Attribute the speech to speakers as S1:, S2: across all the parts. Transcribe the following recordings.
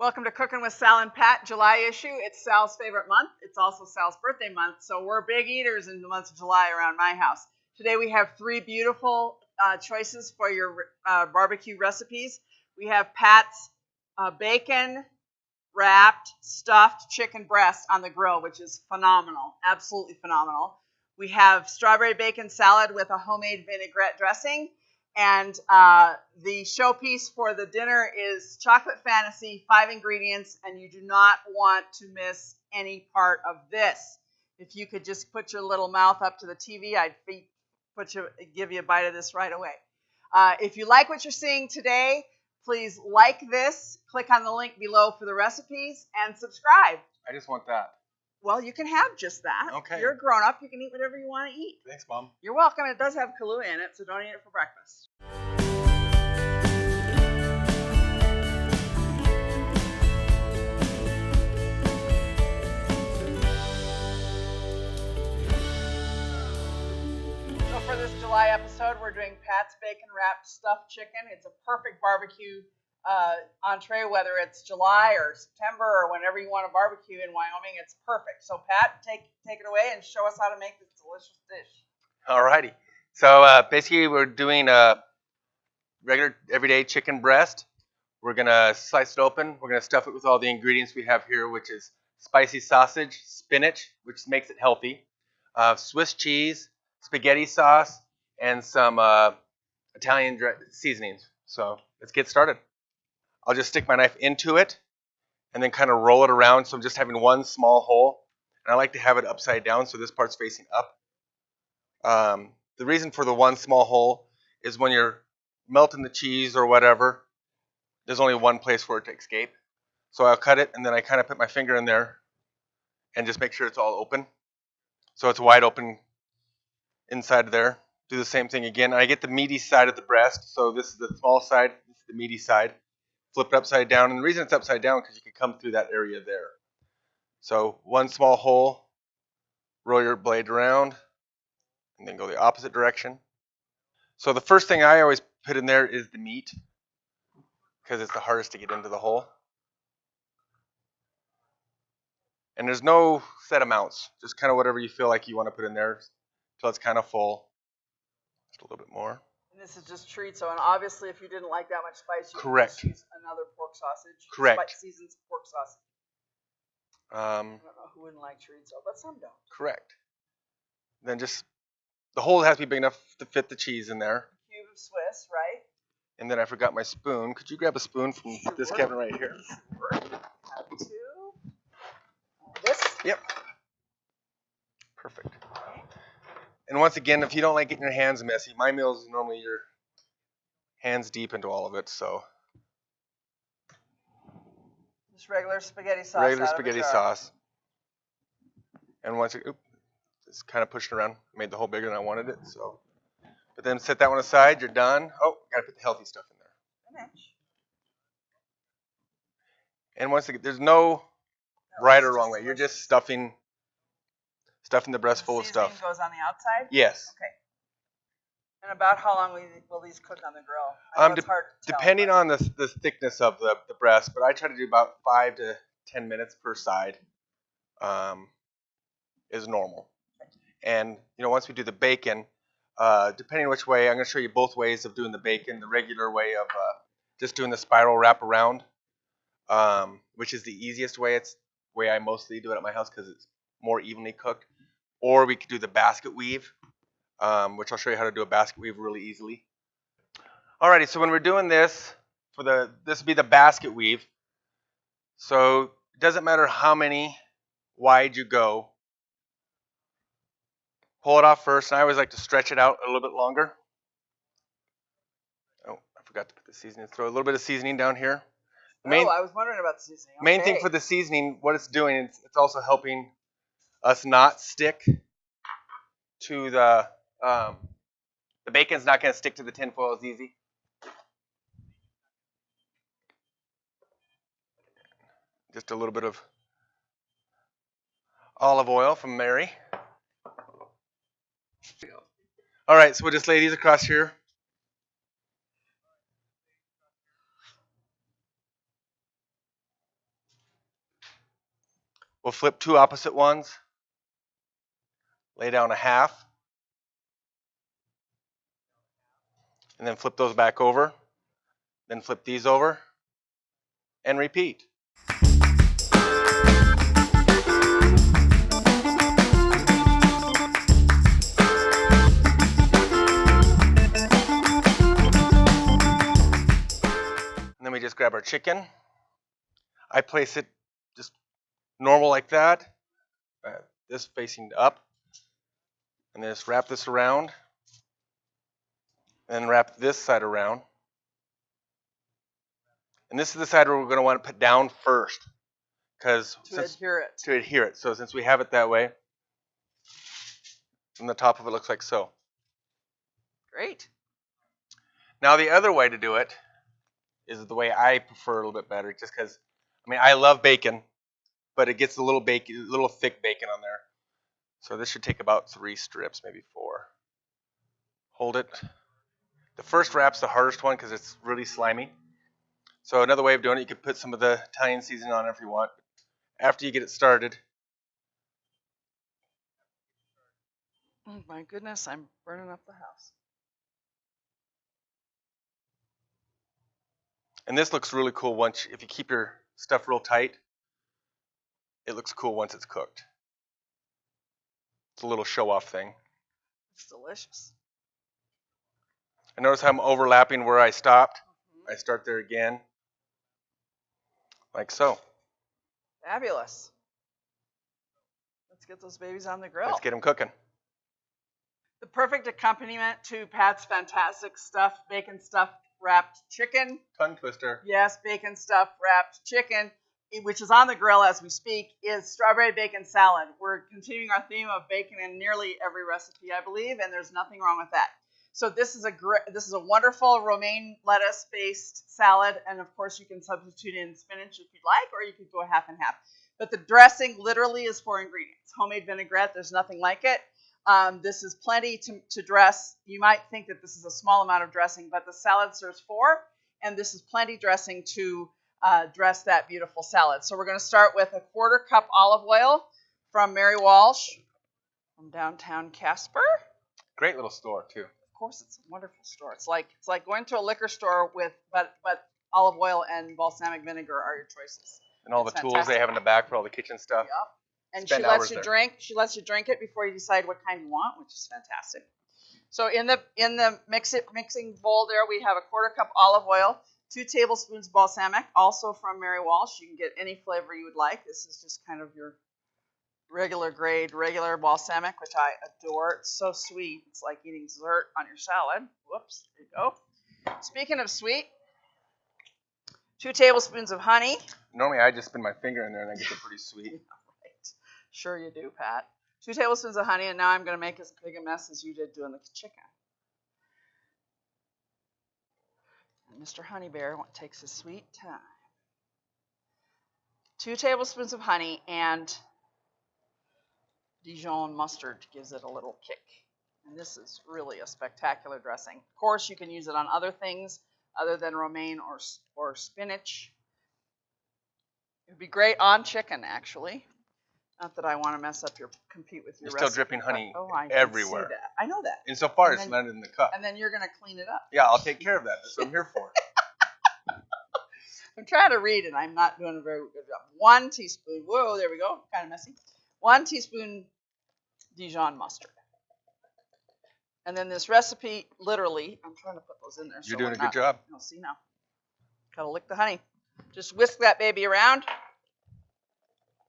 S1: Welcome to Cookin' with Sal and Pat, July issue. It's Sal's favorite month. It's also Sal's birthday month, so we're big eaters in the month of July around my house. Today we have three beautiful choices for your barbecue recipes. We have Pat's bacon wrapped stuffed chicken breast on the grill, which is phenomenal, absolutely phenomenal. We have strawberry bacon salad with a homemade vinaigrette dressing. And the showpiece for the dinner is chocolate fantasy, 5 ingredients, and you do not want to miss any part of this. If you could just put your little mouth up to the TV, I'd give you a bite of this right away. If you like what you're seeing today, please like this, click on the link below for the recipes, and subscribe.
S2: I just want that.
S1: Well, you can have just that.
S2: Okay.
S1: You're a grown-up. You can eat whatever you want to eat.
S2: Thanks, Mom.
S1: You're welcome. It does have Kahlua in it, so don't eat it for breakfast. So for this July episode, we're doing Pat's Bacon Wrapped Stuffed Chicken. It's a perfect barbecue entree, whether it's July or September or whenever you want to barbecue in Wyoming. It's perfect. So Pat, take it away and show us how to make this delicious dish.
S2: Alrighty. So basically we're doing a regular everyday chicken breast. We're going to slice it open. We're going to stuff it with all the ingredients we have here, which is spicy sausage, spinach, which makes it healthy, Swiss cheese, spaghetti sauce, and some Italian seasonings. So let's get started. I'll just stick my knife into it and then kind of roll it around. So I'm just having one small hole. And I like to have it upside down so this part's facing up. The reason for the one small hole is when you're melting the cheese or whatever, there's only one place for it to escape. So I'll cut it and then I kind of put my finger in there and just make sure it's all open. So it's wide open inside of there. Do the same thing again. I get the meaty side of the breast. So this is the small side, this is the meaty side. Flip it upside down, and the reason it's upside down because you can come through that area there. So one small hole, roll your blade around, and then go the opposite direction. So the first thing I always put in there is the meat because it's the hardest to get into the hole. And there's no set amounts, just kind of whatever you feel like you want to put in there until it's kind of full. Just a little bit more.
S1: And this is just chorizo, and obviously if you didn't like that much spice, you
S2: Correct.
S1: could just use another pork sausage.
S2: Correct.
S1: Seasoned pork sausage.
S2: I
S1: don't know who wouldn't like chorizo, but some don't.
S2: Correct. Then just, the hole has to be big enough to fit the cheese in there.
S1: Cube of Swiss, right?
S2: And then I forgot my spoon. Could you grab a spoon from this cabinet right here?
S1: Sure. Have two. This?
S2: Yep. Perfect. And once again, if you don't like getting your hands messy, my meals is normally your hands deep into all of it, so.
S1: Just regular spaghetti sauce.
S2: Regular spaghetti sauce. And once it, just kind of pushed around, made the hole bigger than I wanted it, so. But then set that one aside, you're done. Oh, gotta put the healthy stuff in there.
S1: Spinach.
S2: And once again, there's no right or wrong way. You're just stuffing the breast full of stuff.
S1: Seasoning goes on the outside?
S2: Yes.
S1: Okay. And about how long will these cook on the grill? I know it's hard to tell,
S2: depending on the thickness of the breast, but I try to do about 5 to 10 minutes per side is normal. And once we do the bacon, depending on which way, I'm going to show you both ways of doing the bacon. The regular way of just doing the spiral wrap around, which is the easiest way. It's the way I mostly do it at my house because it's more evenly cooked. Or we could do the basket weave, which I'll show you how to do a basket weave really easily. Alrighty, so when we're doing this, this would be the basket weave. So it doesn't matter how many wide you go. Pull it off first, and I always like to stretch it out a little bit longer. Oh, I forgot to put the seasoning. Throw a little bit of seasoning down here.
S1: I was wondering about the seasoning. Okay.
S2: Main thing for the seasoning, what it's doing, it's also helping us not stick to the bacon's not going to stick to the tin foil as easy. Just a little bit of olive oil from Mary. All right, so we'll just lay these across here. We'll flip 2 opposite ones. Lay down a half. And then flip those back over. Then flip these over. And repeat. And then we just grab our chicken. I place it just normal like that. This facing up. And then just wrap this around. And then wrap this side around. And this is the side where we're going to want to put down first. To adhere it. So since we have it that way, and the top of it looks like so.
S1: Great.
S2: Now the other way to do it is the way I prefer a little bit better, just because, I mean, I love bacon, but it gets a little thick bacon on there. So this should take about 3 strips, maybe 4. Hold it. The first wrap's the hardest one because it's really slimy. So another way of doing it, you could put some of the Italian seasoning on it if you want. After you get it started.
S1: Oh my goodness, I'm burning up the house.
S2: And this looks really cool if you keep your stuff real tight. It looks cool once it's cooked. It's a little show-off thing.
S1: It's delicious.
S2: And notice how I'm overlapping where I stopped. I start there again, like so.
S1: Fabulous. Let's get those babies on the grill.
S2: Let's get them cooking.
S1: The perfect accompaniment to Pat's fantastic stuffed bacon stuffed wrapped chicken.
S2: Tongue twister.
S1: Yes, bacon stuffed wrapped chicken, which is on the grill as we speak, is strawberry bacon salad. We're continuing our theme of bacon in nearly every recipe, I believe, and there's nothing wrong with that. So this is a wonderful romaine lettuce based salad, and of course you can substitute in spinach if you'd like, or you could go half and half. But the dressing literally is 4 ingredients. Homemade vinaigrette, there's nothing like it. This is plenty to dress. You might think that this is a small amount of dressing, but the salad serves 4, and this is plenty dressing to dress that beautiful salad. So we're going to start with a 1/4 cup olive oil from Mary Walsh from downtown Casper.
S2: Great little store too.
S1: Of course, it's a wonderful store. It's like going to a liquor store but olive oil and balsamic vinegar are your choices.
S2: And all the tools they have in the back for all the kitchen stuff.
S1: Yep. And she lets you drink. She lets you drink it before you decide what kind you want, which is fantastic. So in the mixing bowl there, we have a 1/4 cup olive oil, 2 tablespoons balsamic, also from Mary Walsh. You can get any flavor you would like. This is just kind of your regular balsamic, which I adore. It's so sweet. It's like eating dessert on your salad. Whoops, there you go. Speaking of sweet, 2 tablespoons of honey.
S2: Normally I just spin my finger in there and I get it pretty sweet.
S1: Right. Sure you do, Pat. 2 tablespoons of honey, and now I'm going to make as big a mess as you did doing the chicken. And Mr. Honey Bear takes his sweet time. 2 tablespoons of honey, and Dijon mustard gives it a little kick. And this is really a spectacular dressing. Of course, you can use it on other things other than romaine or spinach. It would be great on chicken, actually. Not that I want to compete with your recipe.
S2: You're still dripping honey everywhere.
S1: I know that.
S2: Insofar as it's landed in the cup.
S1: And then you're going to clean it up.
S2: Yeah, I'll take care of that. That's what I'm here for.
S1: I'm trying to read, and I'm not doing a very good job. 1 teaspoon. Whoa, there we go. Kind of messy. 1 teaspoon Dijon mustard. And then this recipe, literally, I'm trying to put those in there.
S2: You're doing a good job.
S1: You'll see now. Got to lick the honey. Just whisk that baby around.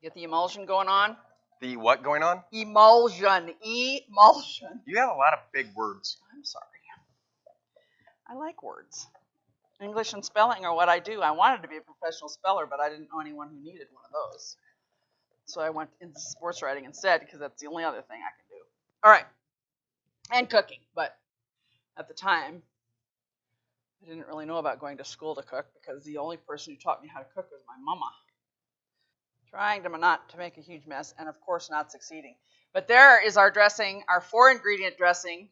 S1: Get the emulsion going on.
S2: The what going on?
S1: Emulsion. Emulsion.
S2: You have a lot of big words.
S1: I'm sorry. I like words. English and spelling are what I do. I wanted to be a professional speller, but I didn't know anyone who needed one of those. So I went into sports writing instead because that's the only other thing I can do. All right. And cooking. But at the time, I didn't really know about going to school to cook because the only person who taught me how to cook was my mama. Trying to not to make a huge mess and, of course, not succeeding. But there is our dressing, our 4-ingredient dressing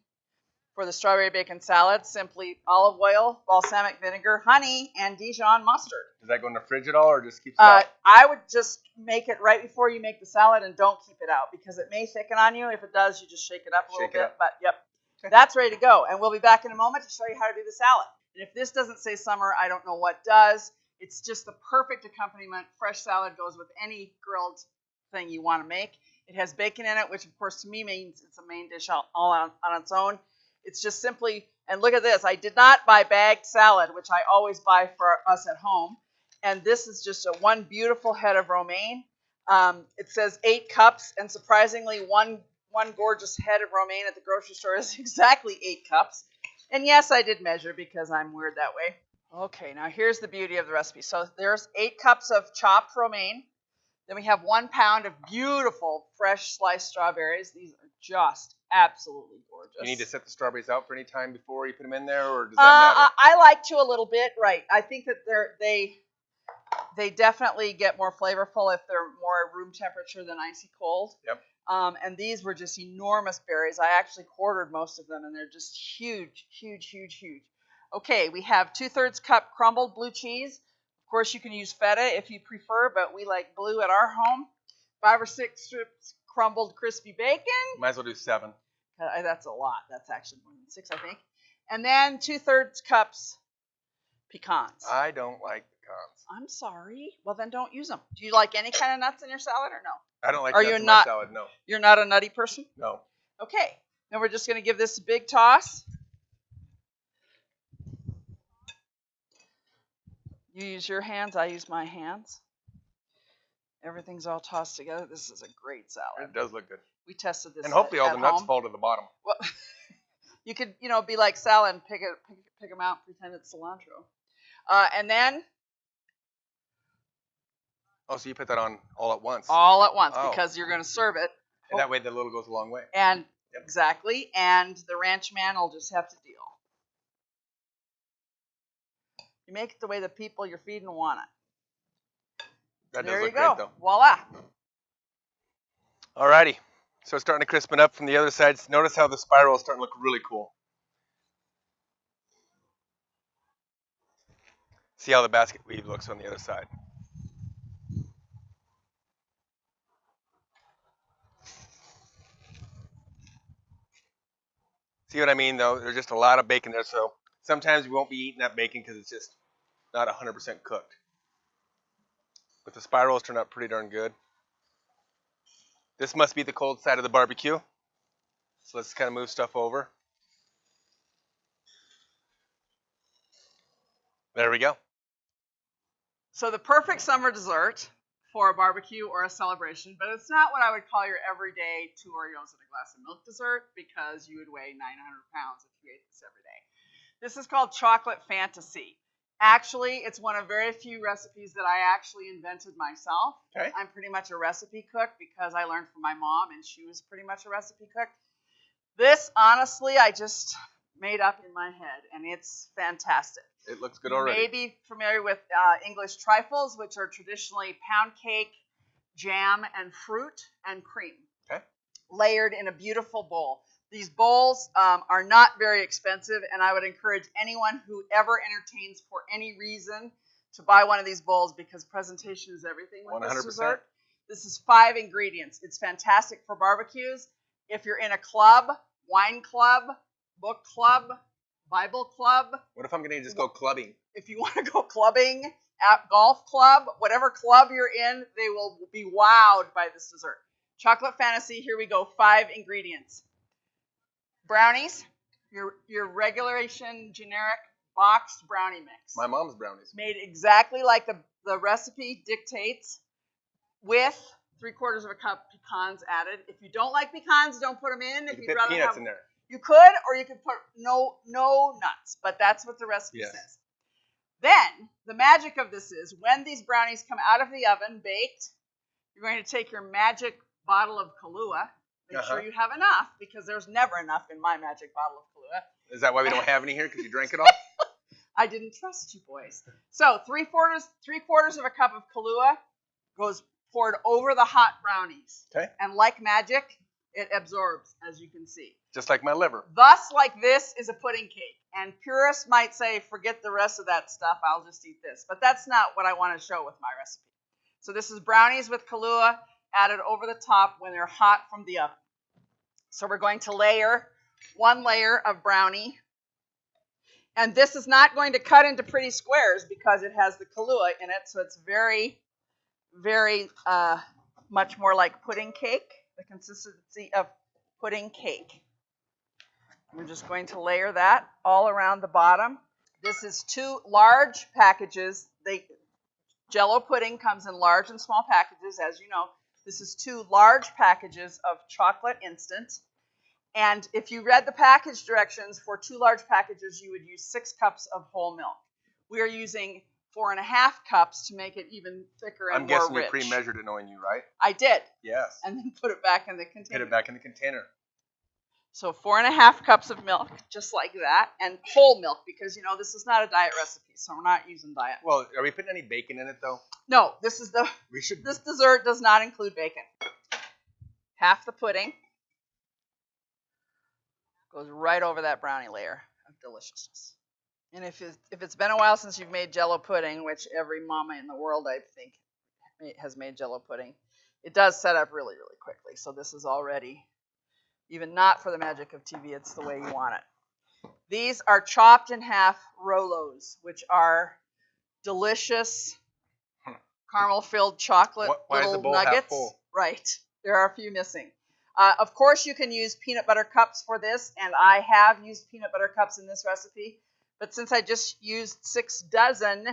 S1: For the strawberry bacon salad, simply olive oil, balsamic vinegar, honey, and Dijon mustard.
S2: Does that go in the fridge at all, or just keeps it out?
S1: I would just make it right before you make the salad and don't keep it out because it may thicken on you. If it does, you just shake it up a little bit. But yep, that's ready to go. And we'll be back in a moment to show you how to do the salad. And if this doesn't say summer, I don't know what does. It's just the perfect accompaniment. Fresh salad goes with any grilled thing you want to make. It has bacon in it, which of course to me means it's a main dish all on its own. It's just simply, and look at this. I did not buy bagged salad, which I always buy for us at home. And this is just one beautiful head of romaine. It says 8 cups, and surprisingly, one gorgeous head of romaine at the grocery store is exactly 8 cups. And yes, I did measure because I'm weird that way. Okay, now here's the beauty of the recipe. So there's 8 cups of chopped romaine. Then we have 1 pound of beautiful fresh sliced strawberries. These are just absolutely gorgeous.
S2: You need to set the strawberries out for any time before you put them in there, or does that matter?
S1: I like to a little bit, right. I think that they definitely get more flavorful if they're more room temperature than icy cold.
S2: Yep.
S1: And these were just enormous berries. I actually quartered most of them, and they're just huge, huge, huge, huge. Okay, we have 2/3 cup crumbled blue cheese. Of course, you can use feta if you prefer, but we like blue at our home. 5 or 6 strips crumbled crispy bacon.
S2: Might as well do 7.
S1: That's a lot. That's actually more than 6, I think. And then 2/3 cups pecans.
S2: I don't like pecans.
S1: I'm sorry. Well, then don't use them. Do you like any kind of nuts in your salad or no?
S2: I don't like nuts in my salad, no.
S1: You're not a nutty person?
S2: No.
S1: Okay. Then we're just going to give this a big toss. You use your hands, I use my hands. Everything's all tossed together. This is a great salad.
S2: It does look good.
S1: We tested this.
S2: And hopefully all the nuts fall to the bottom.
S1: Well, you could, be like Sal and pick them out, pretend it's cilantro. And then.
S2: Oh, so you put that on all at once?
S1: All at once, because you're going to serve it.
S2: And that way the little goes a long way.
S1: And exactly, and the ranch man will just have to deal. You make it the way the people you're feeding want it.
S2: There you go. Great,
S1: voila.
S2: Alrighty. So it's starting to crispen up from the other sides. Notice how the spiral is starting to look really cool. See how the basket weave looks on the other side. See what I mean, though? There's just a lot of bacon there, so sometimes we won't be eating that bacon because it's just not 100% cooked. But the spirals turned out pretty darn good. This must be the cold side of the barbecue. So let's kind of move stuff over. There we go.
S1: So the perfect summer dessert for a barbecue or a celebration, but it's not what I would call your everyday 2 Oreos and a glass of milk dessert because you would weigh 900 pounds if you ate this every day. This is called Chocolate Fantasy. Actually, it's one of very few recipes that I actually invented myself.
S2: Okay.
S1: I'm pretty much a recipe cook because I learned from my mom, and she was pretty much a recipe cook. This, honestly, I just made up in my head, and it's fantastic.
S2: It looks good already.
S1: You may be familiar with English trifles, which are traditionally pound cake, jam, and fruit and cream.
S2: Okay.
S1: Layered in a beautiful bowl. These bowls are not very expensive, and I would encourage anyone who ever entertains for any reason to buy one of these bowls because presentation is everything with
S2: 100%.
S1: this dessert. This is 5 ingredients. It's fantastic for barbecues. If you're in a club, wine club, book club, Bible club.
S2: What if I'm going to just go clubbing?
S1: If you want to go clubbing, at golf club, whatever club you're in, they will be wowed by this dessert. Chocolate Fantasy, here we go, 5 ingredients. Brownies, your regulation generic boxed brownie mix.
S2: My mom's brownies.
S1: Made exactly like the recipe dictates, with 3/4 of a cup pecans added. If you don't like pecans, don't put them in.
S2: You can put peanuts in there.
S1: You could, or you could put no nuts, but that's what the recipe says. Then, the magic of this is, when these brownies come out of the oven, baked, you're going to take your magic bottle of Kahlua. Make sure you have enough, because there's never enough in my magic bottle of Kahlua.
S2: Is that why we don't have any here, because you drank it all?
S1: I didn't trust you boys. So, 3/4 of a cup of Kahlua goes poured over the hot brownies.
S2: Okay.
S1: And like magic, It absorbs, as you can see.
S2: Just like my liver.
S1: Thus, like this is a pudding cake. And purists might say, forget the rest of that stuff, I'll just eat this. But that's not what I want to show with my recipe. So this is brownies with Kahlua added over the top when they're hot from the oven. So we're going to layer one layer of brownie. And this is not going to cut into pretty squares because it has the Kahlua in it. So it's very, very much more like pudding cake, the consistency of pudding cake. We're just going to layer that all around the bottom. This is 2 large packages. Jell-O pudding comes in large and small packages, as you know. This is 2 large packages of chocolate instant. And if you read the package directions for 2 large packages, you would use 6 cups of whole milk. We are using 4.5 cups to make it even thicker and more rich.
S2: I'm guessing you pre-measured it knowing you, right?
S1: I did.
S2: Yes.
S1: And then put it back in the container.
S2: Put it back in the container.
S1: So 4.5 cups of milk, just like that, and whole milk, because, you know, this is not a diet recipe, so we're not using diet.
S2: Well, are we putting any bacon in it, though?
S1: No, this dessert does not include bacon. Half the pudding goes right over that brownie layer of deliciousness. And if it's been a while since you've made Jell-O pudding, which every mama in the world, I think, has made Jell-O pudding, it does set up really, really quickly. So this is already, even not for the magic of TV, it's the way you want it. These are chopped in half Rolos, which are delicious caramel-filled chocolate little nuggets. Right. There are a few missing. Of course, you can use peanut butter cups for this, and I have used peanut butter cups in this recipe. But since I just used 6 dozen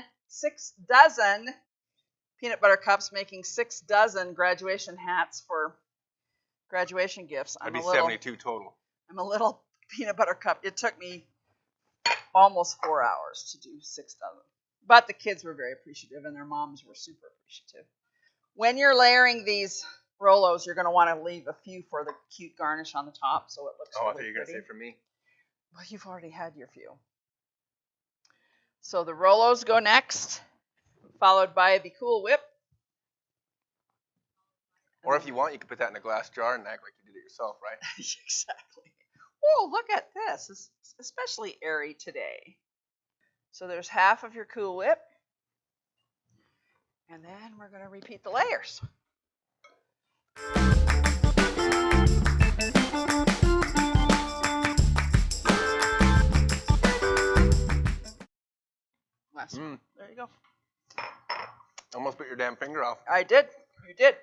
S1: peanut butter cups, making 6 dozen graduation hats for graduation gifts,
S2: That'd be 72 total.
S1: I'm a little peanut butter cup. It took me almost 4 hours to do 6 dozen. But the kids were very appreciative, and their moms were super appreciative. When you're layering these Rolos, you're going to want to leave a few for the cute garnish on the top, so it looks really
S2: I thought you were going to say for me.
S1: Well, you've already had your few. So the Rolos go next, followed by the Cool Whip.
S2: Or if you want, you can put that in a glass jar and act like you did it yourself, right?
S1: Exactly. Oh, look at this. It's especially airy today. So there's half of your Cool Whip. And then we're going to repeat the layers. There you go.
S2: Almost bit your damn finger off.
S1: I did. You did.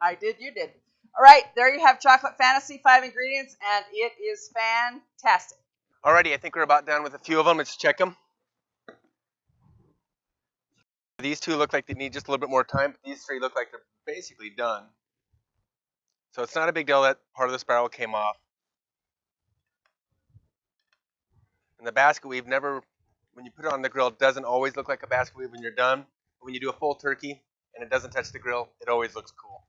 S1: I did. You did. All right. There you have Chocolate Fantasy, 5 ingredients, and it is fantastic.
S2: Alrighty, I think we're about done with a few of them. Let's check them. These 2 look like they need just a little bit more time, but these 3 look like they're basically done. So it's not a big deal that part of the spiral came off. And the basket weave never, when you put it on the grill, it doesn't always look like a basket weave when you're done. When you do a full turkey and it doesn't touch the grill, it always looks cool.